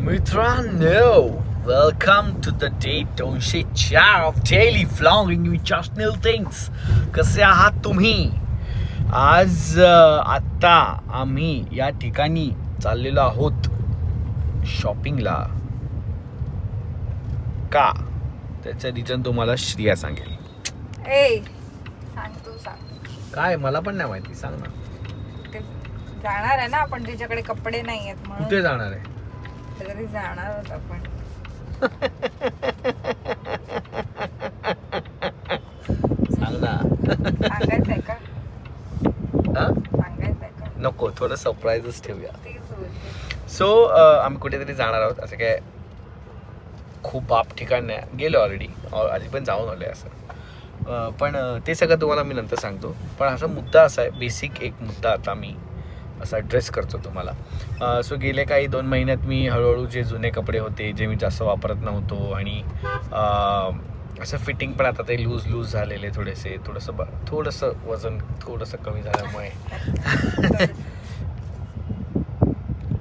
मित्रांनो, welcome to the day 204 of daily vlogging with channel things. कसे आहात तुम्ही? आज आता आम्ही या ठिकाणी चाललेलो आहोत शॉपिंगला. का त्याचं रिजन तुम्हाला श्रिया सांगेल. सांग तू सांग. काय मला पण नाही माहिती, सांग ना. जाणार आहे ना आपण, तिच्याकडे कपडे नाही आहेत म्हणून. कुठे जाणार आहे? तरी जाणार आहोत आपण. सांग ना. सांगायचंय का? नको, थोडं सरप्राईजच ठेवूया. सो आम्ही कुठेतरी जाणार आहोत. असं काय खूप बाप ठिकाण नाही, गेलो ऑलरेडी, आधी पण जाऊन आलोय असं. पण ते सगळं तुम्हाला मी नंतर सांगतो. पण असा मुद्दा असा आहे, बेसिक एक मुद्दा आता मी असा ड्रेस करतो तुम्हाला. सो गेले काही 2 महिन्यात मी हळूहळू जे जुने कपडे होते, जे मी जास्त वापरत नव्हतो, आणि असं फिटिंग पण आता ते लूज झालेले थोडंसं वजन थोडंसं कमी झाल्यामुळे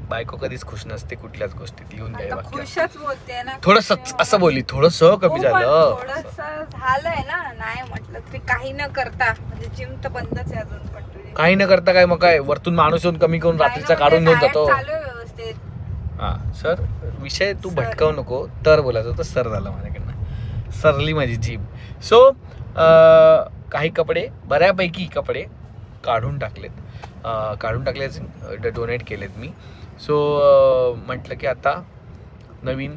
बायको कधीच खुश नसते कुठल्याच गोष्टीत. लिहून द्यायला थोडंसं असं बोलली, थोडंसं कमी झालं, थोडंसं झालंय ना. नाही म्हटलं तरी काही न करता, म्हणजे जिम तर बंदच आहे अजून. पण काही न करता काय, मग काय वरतून माणूस येऊन कमी करून रात्रीचा काढून घेऊन जातो. हा सर, विषय तू भटकावू नको. तर बोलायचं तर सर झालं माझ्याकडनं, सरली माझी जीभ. सो काही कपडे, बऱ्यापैकी कपडे काढून टाकलेत, डोनेट केलेत मी. सो म्हटलं की आता नवीन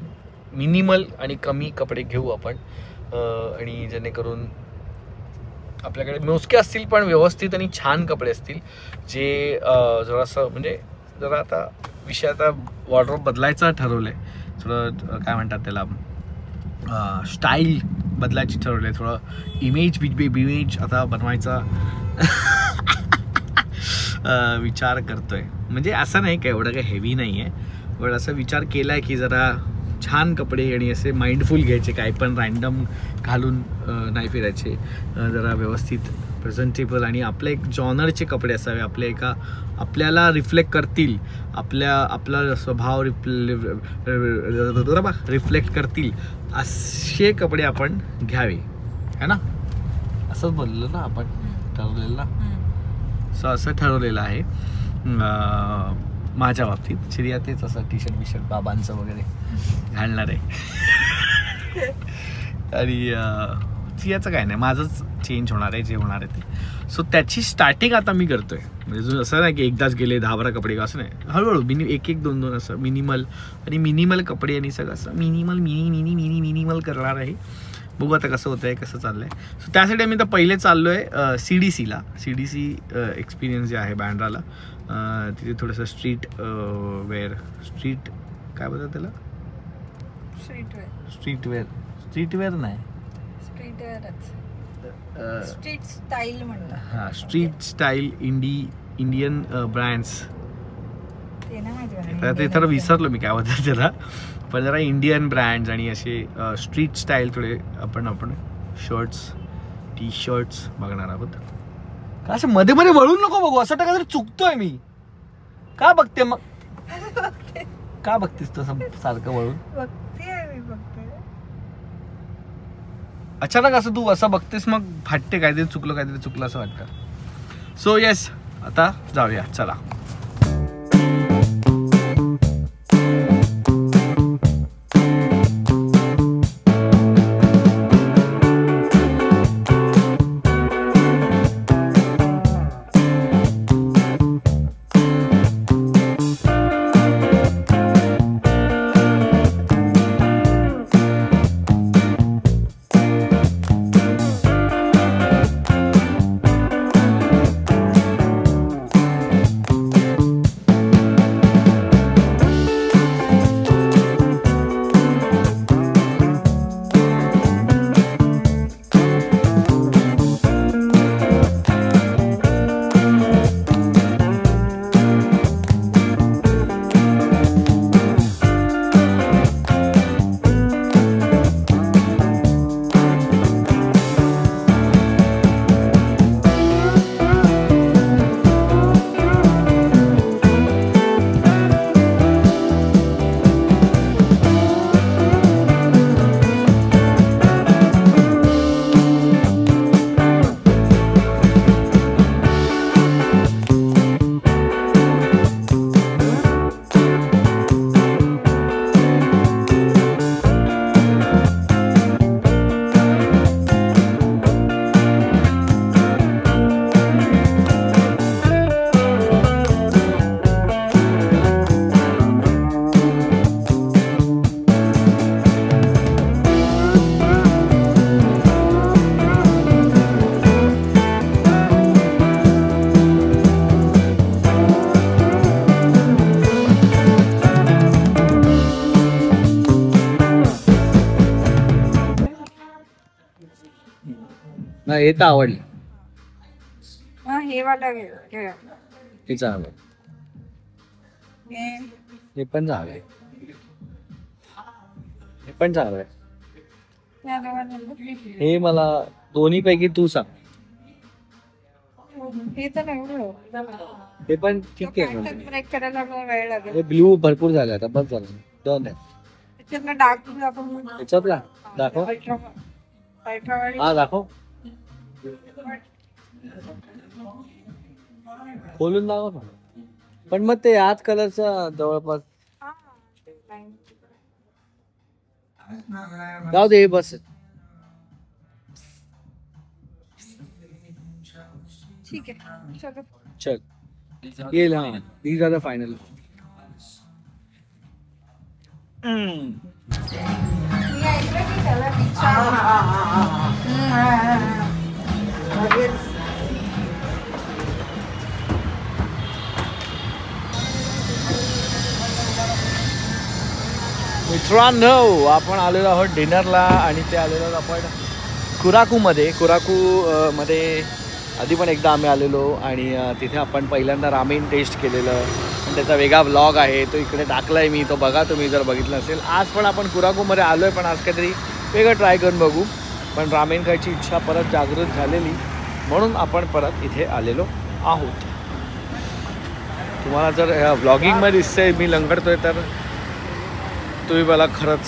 मिनिमल आणि कमी कपडे घेऊ आपण, आणि जेणेकरून आपल्याकडे मोजके असतील पण व्यवस्थित आणि छान कपडे असतील, जे जरासं म्हणजे जरा आता विषय आता वॉर्डरोब बदलायचा ठरवलंय. थोडं काय म्हणतात त्याला, स्टाईल बदलायची ठरवलंय. थोडं इमेज आता बनवायचा विचार करतोय. म्हणजे असं नाही का एवढं काही हेवी नाही आहे, पण असं विचार केला आहे की जरा छान कपडे आणि असे माइंडफुल घ्यायचे, काही पण रँडम घालून नाही फिरायचे, जरा व्यवस्थित प्रेझेंटेबल आणि आपल्या एक जॉनरचे कपडे असावे, आपल्याला रिफ्लेक्ट करतील, आपला स्वभाव रिफ्लेक्ट करतील असे कपडे आपण घ्यावे, है ना? असंच बोललो ना आपण, ठरवलेलं ना. सो असं ठरवलेलं आहे माझ्या बाबतीत. श्रिया तेच असं टी शर्ट बाबांचं वगैरे घालणार आहे. आणि श्रियाचं काय नाही, माझंच चेंज होणार आहे, जे होणार आहे ते. सो त्याची स्टार्टिंग आता मी करतोय. म्हणजे असं नाही की एकदाच गेले 10-12 कपडे, असं नाही, हळूहळू एक 2 असं मिनिमल कपडे आणि सगळं असं मिनिमल करणार आहे. बघू आता कसं होतंय, कसं चाललंय. सो त्यासाठी आम्ही तर पहिले चाललोय CDCला. CDC एक्सपिरियन्स जे आहे बँड्राला, तिथे थोडंसं स्ट्रीट काय बोलतात त्याला, स्ट्रीटवेअर नाही, स्ट्रीट स्टाईल म्हणतात. हां, स्ट्रीट स्टाईल इंडियन ब्रँड्स. ते तर विसरलो मी काय बोलतात त्याला, पण जरा इंडियन ब्रँड्स आणि असे स्ट्रीट स्टाईल थोडे आपण टी शर्ट्स बघणार आहोत. का असं मध्ये वळून नको बघू, असं काहीतरी चुकतोय मी. का बघते मग, का बघतेस तसं सारखं वळून? अचानक असं तू असं बघतेस, मग फाटते, काहीतरी चुकलं असं वाटतं. सो येस, आता जाऊया, चला. हे तर आवडलं. हे वाला घे. हे चांगलं. हे पण चांगलं आहे. हे पण चांगलं आहे. हे मला दोन्ही पैकी तू सांग. हे तर नाही. हे पण ठीक आहे. ब्रेक करायला वेळ लागेल. हे ब्ल्यू भरपूर झालं आता, बस झालं. दोन आहे त्याच्यातला डार्क ब्लू आपण त्याच्यातला दाखव. हा दाखव. खोलून दाखव ना. पण मग ते याच कलरचा जवळपास जाऊ दे. बस ठीक आहे. चल येईल. हा दीज आर द फायनल. मित्रांनो आपण आलेलो आहोत डिनरला आणि ते आलेलो आहोत आपण कुराकूमध्ये. मध्ये आधी पण एकदा आम्ही आलेलो आणि तिथे आपण पहिल्यांदा रामेन टेस्ट केलेलं आणि त्याचा वेगळा व्लॉग आहे तो इकडे टाकला आहे मी. तो बघा तुम्ही जर बघितलं असेल. आज पण आपण कुराकूमध्ये आलो आहे पण आज काहीतरी वेगळं ट्राय करून बघू. पण रामेन खायची इच्छा परत जागृत झालेली म्हणून आपण परत इथे आलेलो आहोत. तुम्हाला जर व्लॉगिंगमध्ये दिसतंय मी लंगडतोय तर तुम्ही मला खरंच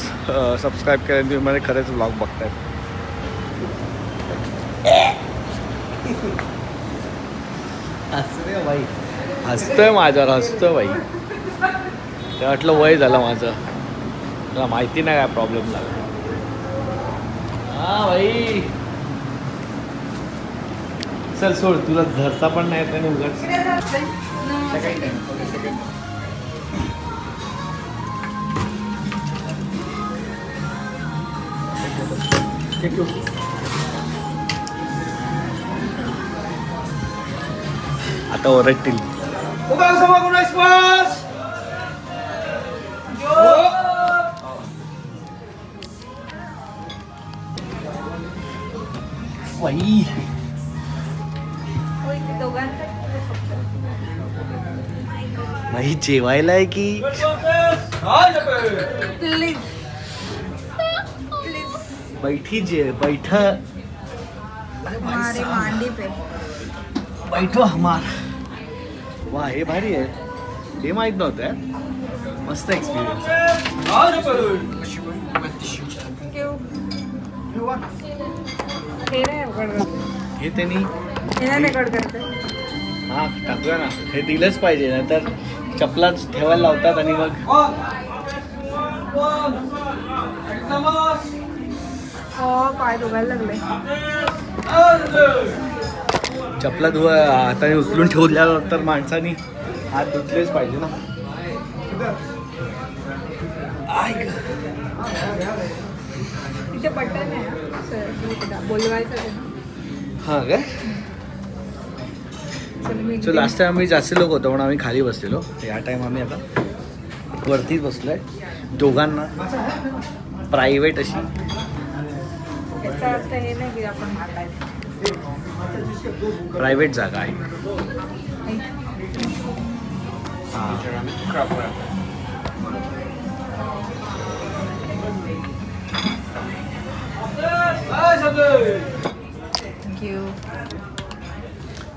सबस्क्राईब केलं. तुम्ही मला खरंच व्लॉग बघताय. हसतोय माझ्यावर. हसतोय बाई. ते वाटलं वय झालं माझं. मला माहिती नाही काय प्रॉब्लेम झाला. हा भाई चल सोड. तुला धरता पण नाही येत आणि उगाच आता ओरडतील. भाई जेवायला आहे की प्लीज बैठी बैठ. हमारे मांडी पे बैठो हमार. वा हे भारी आहे. हे माहित नव्हतं. मस्त एक्सपिरियन्स. हे त्यांनी हा टाकूया ना. हे दिलंच पाहिजे नंतर चपलाच ठेवायला लावतात आणि मग पाय दुखायला लागले. चपला हाताने उचलून ठेवल्यानंतर माणसानी हात धुतलेच पाहिजे ना. तिथे बटन आहे बोलवायचं. हा काय. सो लास्ट टाइम आम्ही जास्त लोक होतो म्हणून आम्ही खाली बसलेलो. या टाइम आम्ही आता वरतीच बसलोय. दोघांना प्रायव्हेट अशी. याचा अर्थ हे नाही की आपण प्रायव्हेट जागा आहे.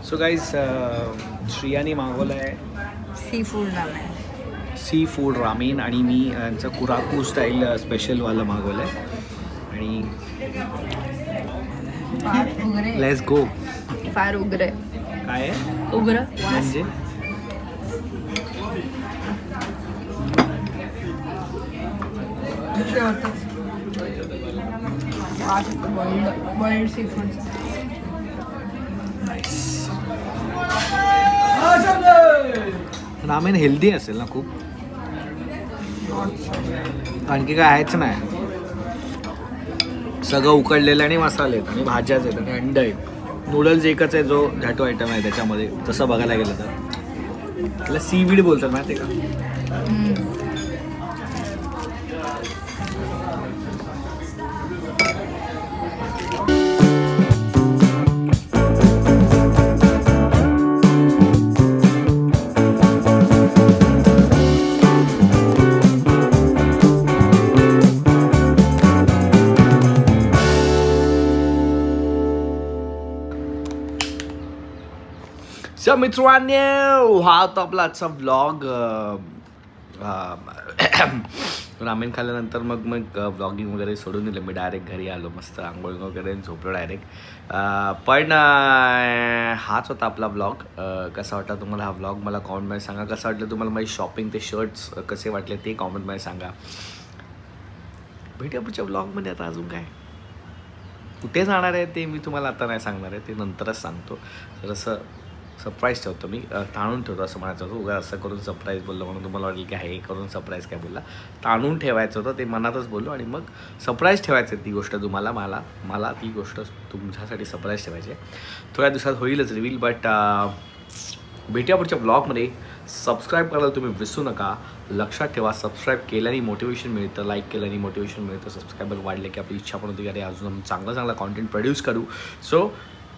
सो गाईज श्रियानी मागवलं आहे सी फूड रामेन आणि मी यांचं कुराकू स्टाईल स्पेशलवालं मागवलं आहे. आणि लेट्स गो. फार उग्र आहे. काय आहे उग्र म्हणजे boiled seafood. Ramen healthy असेल ना खूप. आणखी काय आहेच नाही. सगळं उकडलेलं आणि मसाले आहेत आणि भाज्याच आहेत आणि अंड आहेत. नूडल्स एकच आहे जो झाटू आयटम आहे त्याच्यामध्ये तसं बघायला गेलं तर. त्याला सीवीड बोलतात माहिती आहे का. मित्रांनो, हा होता आपला आजचा व्लॉग. रामेन खाल्ल्यानंतर मग व्लॉगिंग वगैरे सोडून दिलं. मी डायरेक्ट घरी आलो, मस्त आंघोळ वगैरे झोपलो डायरेक्ट. पण हाच होता आपला व्लॉग. कसा वाटला तुम्हाला हा व्लॉग मला कॉमेंटमध्ये सांगा. कसं वाटलं तुम्हाला माझी शॉपिंग, ते शर्ट्स कसे वाटले ते कॉमेंटमध्ये सांगा. भेटूया पुढच्या व्लॉगमध्ये. आता अजून काय कुठे जाणार आहे ते मी तुम्हाला आता नाही सांगणार आहे, ते नंतरच सांगतो. तर असं सरप्राईज ठेवतो मी, ताणून ठेवतो असं म्हणायचं होतं. उगा असं करून सरप्राईज बोललो म्हणून तुम्हाला वाटेल की हे करून सरप्राईज काय बोलला. ताणून ठेवायचं होतं, ते मनातच बोललो आणि मग सरप्राईज ठेवायचं. ती गोष्ट तुम्हाला मला ती गोष्ट तुमच्यासाठी सरप्राईज ठेवायची आहे. थोड्या दिवसात होईलच रिव्हील. बट भेटूया पुढच्या ब्लॉगमध्ये. सबस्क्राईब करायला तुम्ही विसरू नका. लक्षात ठेवा, सबस्क्राईब केल्याने मोटिवेशन मिळतं, लाईक केल्याने मोटिवेशन मिळतं. सबस्क्रायबर वाढले की आपली इच्छा पण होती की अरे अजून चांगला कॉन्टेंट प्रोड्यूस करू. सो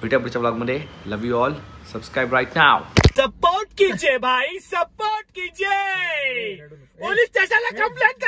भेटूया पुढच्या ब्लॉगमध्ये. Love you all. Subscribe right now. Support कीजिए भाई, सपोर्ट कीजिए. Police station complaint